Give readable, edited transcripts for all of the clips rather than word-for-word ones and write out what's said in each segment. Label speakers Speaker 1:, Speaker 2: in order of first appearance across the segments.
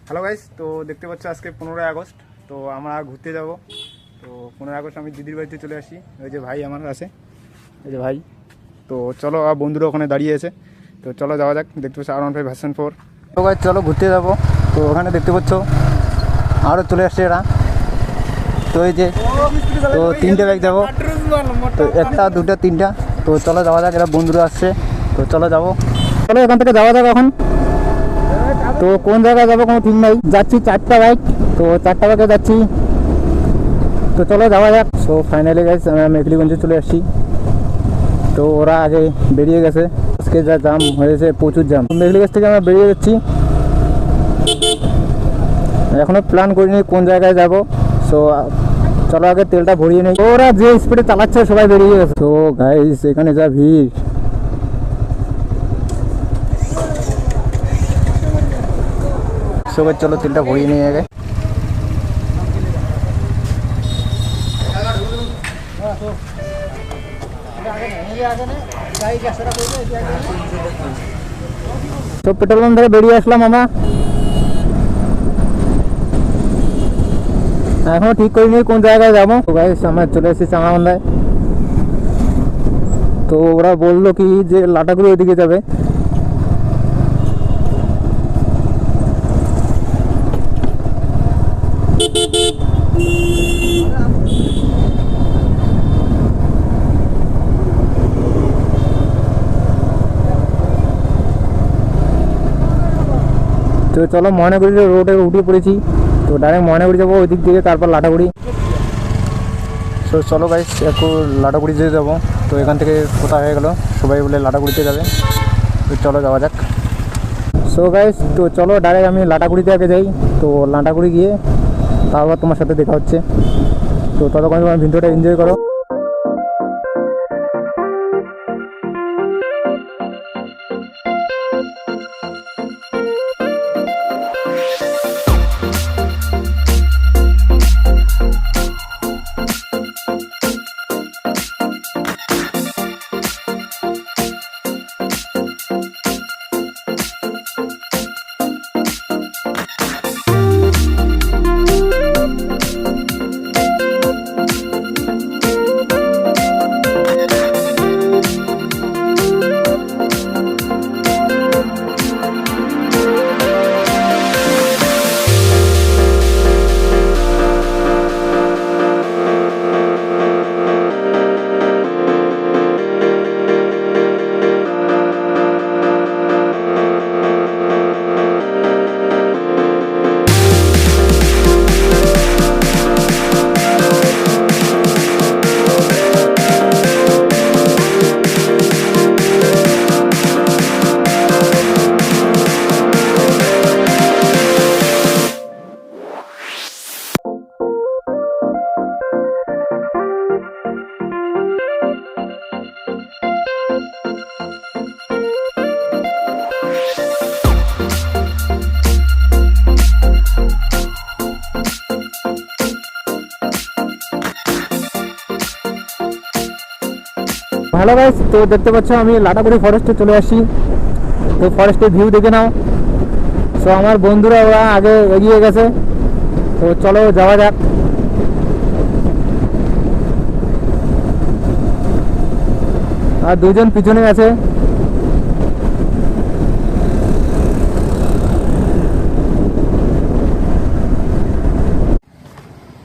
Speaker 1: Hello guys, তো দেখতে পাচ্ছ আজকে 15ই আগস্ট। তো আমরা ঘুরতে যাব। তো 15ই আগস্ট আমি দিদির বাড়িতে চলে আসি। ওই যে ভাই আমার আছে, এই যে ভাই। তো চলো, বন্ধুরা ওখানে দাঁড়িয়ে আছে। তো চলো যাওয়া যাক। দেখতে পাচ্ছ R15 ভার্সন 4। তো গাইস চলো ঘুরতে যাব। তো ওখানে দেখতে পাচ্ছ আরও চলে আসছে এরা। তো এই যে তো 3টে বাইক যাবো, তো 1টা 2টা 3টা। তো চলো যাওয়া যাক, এরা বন্ধুরা আসছে। তো চলো যাবো, চলো এখান থেকে যাওয়া যাক এখন। তো কোন জায়গায় যাবো কোনো ঠিক নাই, যাচ্ছি 4টা বাইক। তো 4টা বাইকে যাচ্ছি। তো চলো যাওয়া যাক। সো ফাইনালি গাইস আমরা মেখলিগঞ্জে চলে আসছি। তো ওরা আগে বেরিয়ে গেছে। আজকে যা জাম হয়েছে, প্রচুর জাম। মেখলিগঞ্জ থেকে আমরা বেরিয়ে যাচ্ছি। এখনো প্ল্যান করিনি কোন জায়গায় যাব। সো চলো আগে তেলটা ভরিয়ে নেই। ওরা যে স্পিডে চালাচ্ছে সবাই বেরিয়ে গেছে। তো গাইস এখানে যা ভিড়। সবাই চলো তেলটা ভরিয়ে নিয়ে আগে। তো পেট্রোল পাম্প থেকে বেরিয়ে আসলাম আমরা। এখনো ঠিক করিনি কোন জায়গায় যাবো। তো গাইস আমরা চলে এসেছি চাঙামান্দায়। তো ওরা বললো কি যে লাটাগুড়ি ওইদিকে যাবে। তো চলো ময়নাগুড়ি রোডে উঠে পড়েছি। তো ডাইরেক্ট ময়নাগুড়ি যাবো ওই দিক থেকে, তারপর লাটাগুড়ি। তো চলো গাইস একটু লাটাগুড়িতে যাবো। তো এখান থেকে কোথায় হয়ে গেল, সবাই বলে লাটাগুড়িতে যাবে। তো চলো যাওয়া যাক। সো গাইস তো চলো ডাইরেক্ট আমি লাটাগুড়িতে আগে যাই। তো লাটাগুড়ি গিয়ে তারপর তোমার সাথে দেখা হচ্ছে। তো ততক্ষণ তোমার ভিডিওটা এনজয় করো। হ্যালো গাইস, তো দেখতে পাচ্ছ আমি লাটাগুড়ি ফরেস্টে চলে আসছি। তো ফরেস্টের ভিউ দেখে নাও। সো আমার বন্ধুরা ওরা আগে এগিয়ে গেছে। তো চলো যাওয়া যাক। আর দুজন পিছনে আছে।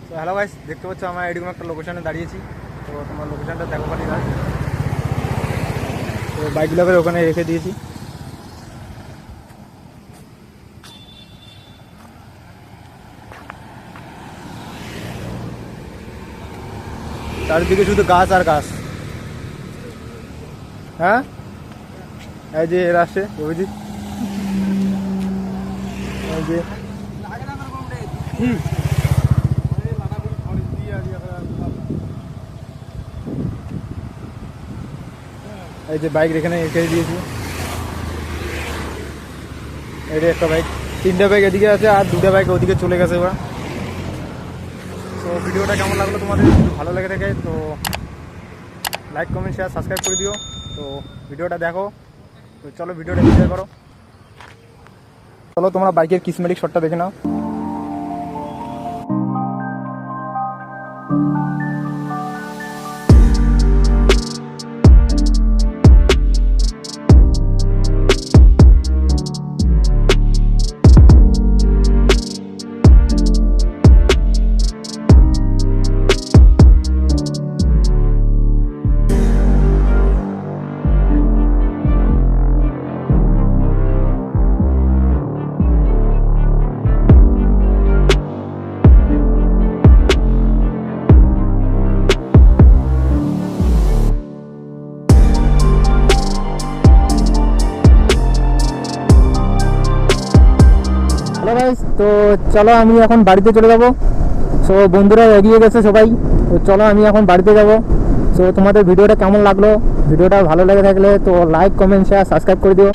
Speaker 1: তো হ্যালো গাইস, দেখতে পাচ্ছ আমরা এরকম একটা লোকেশনে দাঁড়িয়েছি। তো তোমার লোকেশনটা দেখো পারি না। তো বাইকগুলোকে ওখানে রেখে দিয়েছি। চারিদিকে শুধু গাছ আর গাছ। হ্যাঁ এই যে এরা আসছে অভিজিৎ। এই যে এই যে বাইক এখানে রেখে দিয়েছি। এটা একটা বাইক, 3টা বাইক এদিকে আছে আর 2টা বাইক ওদিকে চলে গেছে ওরা। তো ভিডিওটা কেমন লাগলো তোমাদের, যদি ভালো লেগে থাকে তো লাইক কমেন্ট শেয়ার সাবস্ক্রাইব করে দিও। তো ভিডিওটা দেখো। তো চলো ভিডিওটা এনজয় করো। চলো তোমরা বাইকের কিসমেটিক শটটা দেখে নাও। হ্যালো গাইস, তো চলো আমি এখন বাড়িতে চলে যাবো। সো বন্ধুরা এগিয়ে গেছে সবাই, তো চলো আমি এখন বাড়িতে যাব। সো তোমাদের ভিডিওটা কেমন লাগলো, ভিডিওটা ভালো লেগে থাকলে তো লাইক কমেন্ট শেয়ার সাবস্ক্রাইব করে দিও।